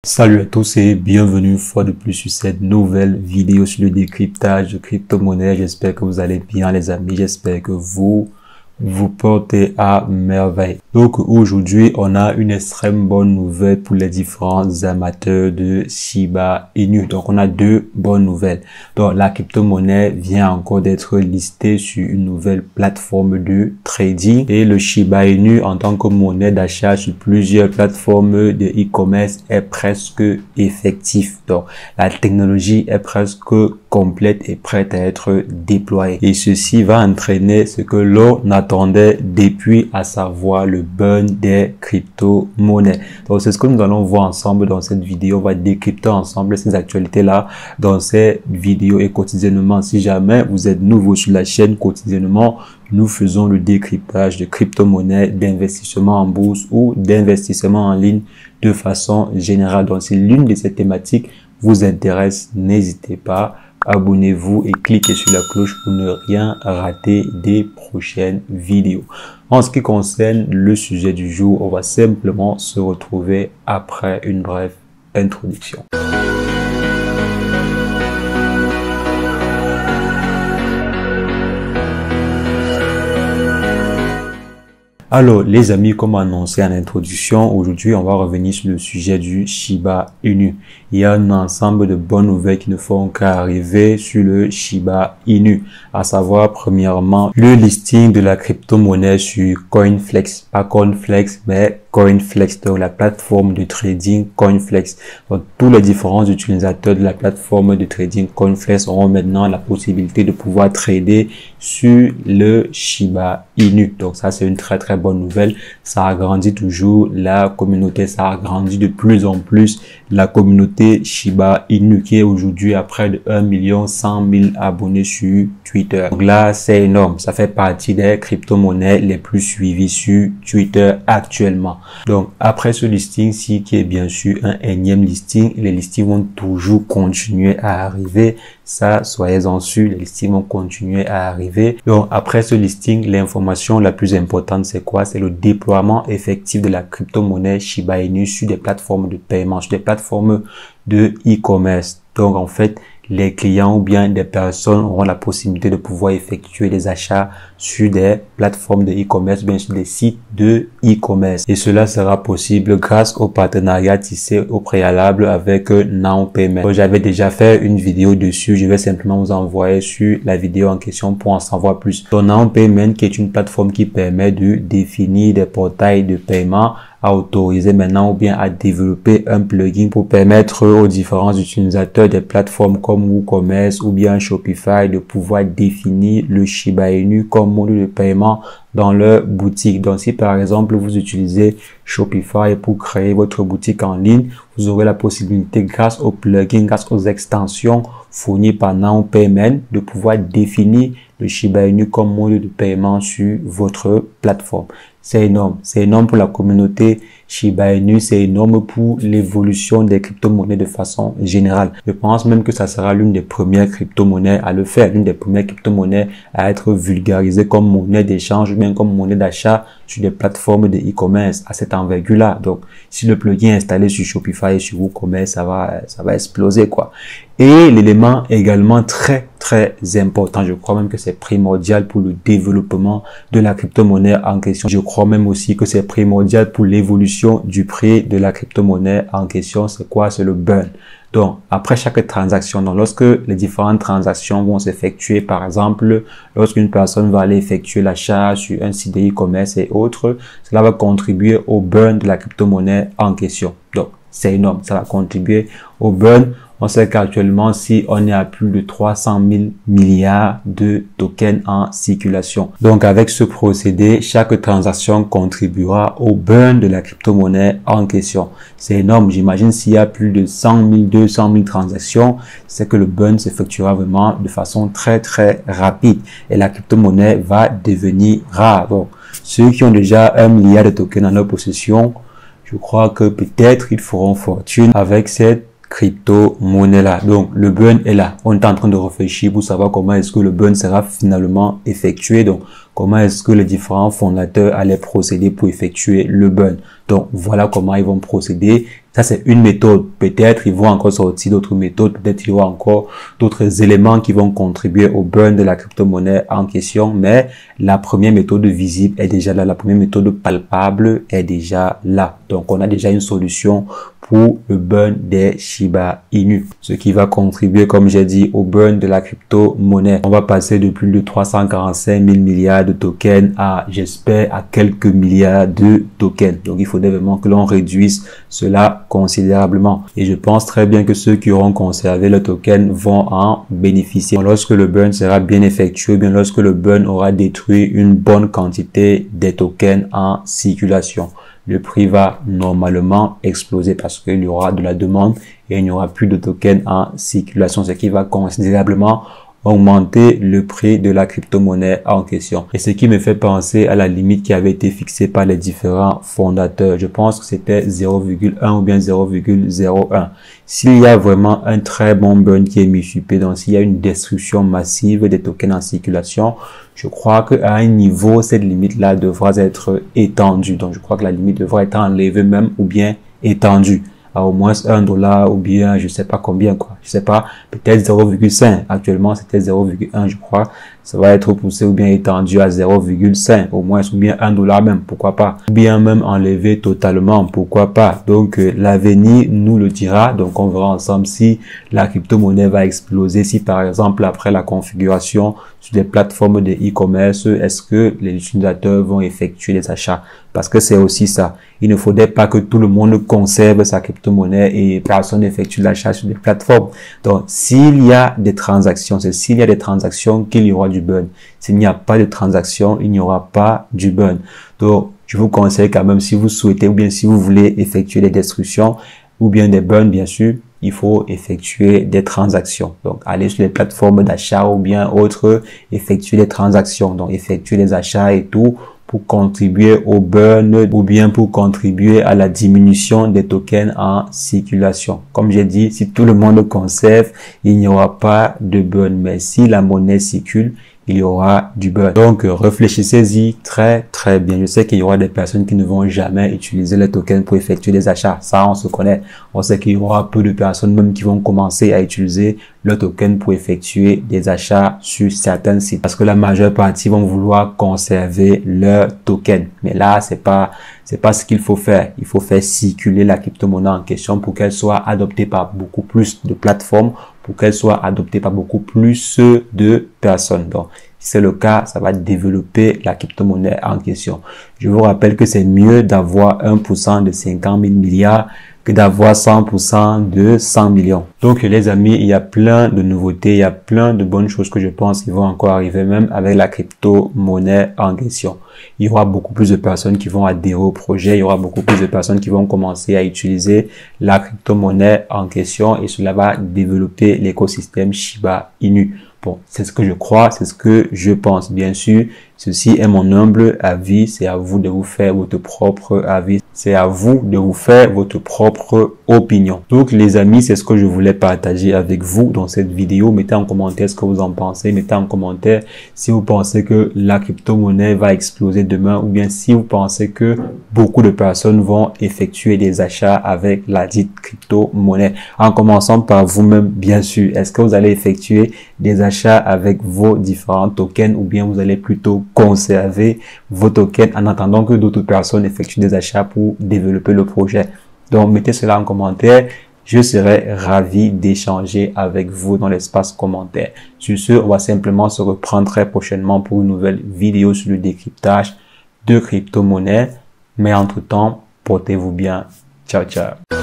Salut à tous et bienvenue une fois de plus sur cette nouvelle vidéo sur le décryptage de crypto-monnaie. J'espère que vous allez bien les amis, j'espère que vous portez à merveille. Donc aujourd'hui, on a une extrême bonne nouvelle pour les différents amateurs de Shiba Inu. Donc on a deux bonnes nouvelles. Donc la crypto-monnaie vient encore d'être listée sur une nouvelle plateforme de trading et le Shiba Inu en tant que monnaie d'achat sur plusieurs plateformes de e-commerce est presque effectif. Donc la technologie est presque complète et prête à être déployée. Et ceci va entraîner ce que l'on attendait depuis, à savoir le burn des crypto-monnaies. Donc c'est ce que nous allons voir ensemble dans cette vidéo. On va décrypter ensemble ces actualités-là dans ces vidéos et quotidiennement. Si jamais vous êtes nouveau sur la chaîne, quotidiennement, nous faisons le décryptage de crypto-monnaies, d'investissement en bourse ou d'investissement en ligne de façon générale. Donc si l'une de ces thématiques vous intéresse, n'hésitez pas. Abonnez-vous et cliquez sur la cloche pour ne rien rater des prochaines vidéos. En ce qui concerne le sujet du jour, on va simplement se retrouver après une brève introduction. Alors les amis, comme annoncé en introduction, aujourd'hui on va revenir sur le sujet du Shiba Inu. Il y a un ensemble de bonnes nouvelles qui ne font qu'arriver sur le Shiba Inu, à savoir premièrement le listing de la crypto-monnaie sur Coinflex, pas Coinflex mais Coinflex, donc la plateforme de trading Coinflex. Donc tous les différents utilisateurs de la plateforme de trading Coinflex auront maintenant la possibilité de pouvoir trader sur le Shiba Inu. Donc ça c'est une très bonne nouvelle. Ça agrandit toujours la communauté, ça agrandit de plus en plus la communauté Shiba Inu qui est aujourd'hui à près de 1 100 000 abonnés sur Twitter. Donc là c'est énorme, ça fait partie des crypto-monnaies les plus suivies sur Twitter actuellement. Donc après ce listing-ci qui est bien sûr un énième listing, les listings vont toujours continuer à arriver. Ça, soyez-en sûrs, les listings vont continuer à arriver. Donc, après ce listing, l'information la plus importante, c'est quoi? C'est le déploiement effectif de la crypto-monnaie Shiba Inu sur des plateformes de paiement, sur des plateformes de e-commerce. Donc, en fait, les clients ou bien des personnes auront la possibilité de pouvoir effectuer des achats sur des plateformes de e-commerce, bien sur des sites de e-commerce. Et cela sera possible grâce au partenariat tissé au préalable avec NowPayment. J'avais déjà fait une vidéo dessus. Je vais simplement vous envoyer sur la vidéo en question pour en savoir plus. Donc NowPayment qui est une plateforme qui permet de définir des portails de paiement, à autoriser maintenant ou bien à développer un plugin pour permettre aux différents utilisateurs des plateformes comme WooCommerce ou bien Shopify de pouvoir définir le Shiba Inu comme module de paiement dans leur boutique. Donc si par exemple vous utilisez Shopify pour créer votre boutique en ligne, vous aurez la possibilité grâce au plugin, grâce aux extensions fournies par NowPayment de pouvoir définir le Shiba Inu comme mode de paiement sur votre plateforme. C'est énorme pour la communauté Shiba Inu, c'est énorme pour l'évolution des crypto-monnaies de façon générale. Je pense même que ça sera l'une des premières crypto-monnaies à le faire, l'une des premières crypto-monnaies à être vulgarisée comme monnaie d'échange ou bien comme monnaie d'achat sur des plateformes de e-commerce à cette envergure-là. Donc, si le plugin est installé sur Shopify et sur WooCommerce, ça va exploser, quoi. Et l'élément également très important, je crois même que c'est primordial pour le développement de la crypto-monnaie en question. Je crois même aussi que c'est primordial pour l'évolution du prix de la crypto-monnaie en question. C'est quoi? C'est le burn. Donc, après chaque transaction, donc lorsque les différentes transactions vont s'effectuer, par exemple, lorsqu'une personne va aller effectuer l'achat sur un site de e-commerce et autres, cela va contribuer au burn de la crypto-monnaie en question. Donc, c'est énorme, ça va contribuer au burn. On sait qu'actuellement, si on est à plus de 300 000 milliards de tokens en circulation. Donc, avec ce procédé, chaque transaction contribuera au burn de la crypto-monnaie en question. C'est énorme. J'imagine s'il y a plus de 100 000, 200 000 transactions, c'est que le burn s'effectuera vraiment de façon très rapide. Et la crypto-monnaie va devenir rare. Donc, ceux qui ont déjà 1 milliard de tokens en leur possession, je crois que peut-être ils feront fortune avec cette crypto-monnaie là. Donc le burn est là. On est en train de réfléchir pour savoir comment est-ce que le burn sera finalement effectué. Donc comment est-ce que les différents fondateurs allaient procéder pour effectuer le burn. Donc, voilà comment ils vont procéder. Ça, c'est une méthode. Peut-être ils vont encore sortir d'autres méthodes. Peut-être il y aura encore d'autres éléments qui vont contribuer au burn de la crypto-monnaie en question. Mais la première méthode visible est déjà là. La première méthode palpable est déjà là. Donc, on a déjà une solution pour le burn des Shiba Inu. Ce qui va contribuer, comme j'ai dit, au burn de la crypto-monnaie. On va passer de plus de 345 000 milliards de tokens à, j'espère, à quelques milliards de tokens. Donc, il faudrait vraiment que l'on réduise cela considérablement. Et je pense très bien que ceux qui auront conservé le token vont en bénéficier. Lorsque le burn sera bien effectué, bien lorsque le burn aura détruit une bonne quantité des tokens en circulation, le prix va normalement exploser parce qu'il y aura de la demande et il n'y aura plus de tokens en circulation, ce qui va considérablement augmenter le prix de la crypto-monnaie en question. Et ce qui me fait penser à la limite qui avait été fixée par les différents fondateurs. Je pense que c'était 0,1 ou bien 0,01. S'il y a vraiment un très bon burn qui est mis sur pied, donc s'il y a une destruction massive des tokens en circulation, je crois qu'à un niveau, cette limite-là devra être étendue. Donc, je crois que la limite devra être enlevée même ou bien étendue à au moins $1 ou bien je sais pas combien quoi. Je sais pas, peut-être 0,5. Actuellement, c'était 0,1 je crois. Ça va être poussé ou bien étendu à 0,5 au moins ou bien $1 même, pourquoi pas. Ou bien même enlevé totalement, pourquoi pas. Donc l'avenir nous le dira. Donc on verra ensemble si la crypto-monnaie va exploser, si par exemple après la configuration sur des plateformes de e-commerce, est-ce que les utilisateurs vont effectuer des achats? Parce que c'est aussi ça. Il ne faudrait pas que tout le monde conserve sa crypto-monnaie et personne n'effectue l'achat sur des plateformes. Donc, s'il y a des transactions, c'est s'il y a des transactions qu'il y aura du burn. S'il n'y a pas de transactions, il n'y aura pas du burn. Donc, je vous conseille quand même, si vous souhaitez ou bien si vous voulez effectuer des destructions ou bien des burns, bien sûr, il faut effectuer des transactions. Donc, aller sur les plateformes d'achat ou bien autres, effectuer des transactions. Donc, effectuer les achats et tout pour contribuer au burn ou bien pour contribuer à la diminution des tokens en circulation. Comme j'ai dit, si tout le monde conserve, il n'y aura pas de burn. Mais si la monnaie circule, il y aura du burn. Donc, réfléchissez-y très bien. Je sais qu'il y aura des personnes qui ne vont jamais utiliser les tokens pour effectuer des achats. Ça, on se connaît. On sait qu'il y aura peu de personnes même qui vont commencer à utiliser le token pour effectuer des achats sur certains sites. Parce que la majeure partie vont vouloir conserver leur token. Mais là, c'est pas ce qu'il faut faire. Il faut faire circuler la crypto-monnaie en question pour qu'elle soit adoptée par beaucoup plus de plateformes, pour qu'elle soit adoptée par beaucoup plus de personnes. Donc, si c'est le cas, ça va développer la crypto-monnaie en question. Je vous rappelle que c'est mieux d'avoir 1% de 50 000 milliards que d'avoir 100% de 100 millions. Donc, les amis, il y a plein de nouveautés, il y a plein de bonnes choses que je pense qui vont encore arriver même avec la crypto-monnaie en question. Il y aura beaucoup plus de personnes qui vont adhérer au projet, il y aura beaucoup plus de personnes qui vont commencer à utiliser la crypto-monnaie en question et cela va développer l'écosystème Shiba Inu. Bon, c'est ce que je crois, c'est ce que je pense. Bien sûr, ceci est mon humble avis. C'est à vous de vous faire votre propre avis. C'est à vous de vous faire votre propre opinion. Donc, les amis, c'est ce que je voulais partager avec vous dans cette vidéo. Mettez en commentaire ce que vous en pensez. Mettez en commentaire si vous pensez que la crypto-monnaie va exploser demain ou bien si vous pensez que beaucoup de personnes vont effectuer des achats avec la dite crypto-monnaie. En commençant par vous-même, bien sûr. Est-ce que vous allez effectuer des achats avec vos différents tokens ou bien vous allez plutôt conserver vos tokens en attendant que d'autres personnes effectuent des achats pour développer le projet? Donc, mettez cela en commentaire. Je serai ravi d'échanger avec vous dans l'espace commentaire. Sur ce, on va simplement se reprendre très prochainement pour une nouvelle vidéo sur le décryptage de crypto-monnaie. Mais entre-temps, portez-vous bien. Ciao, ciao.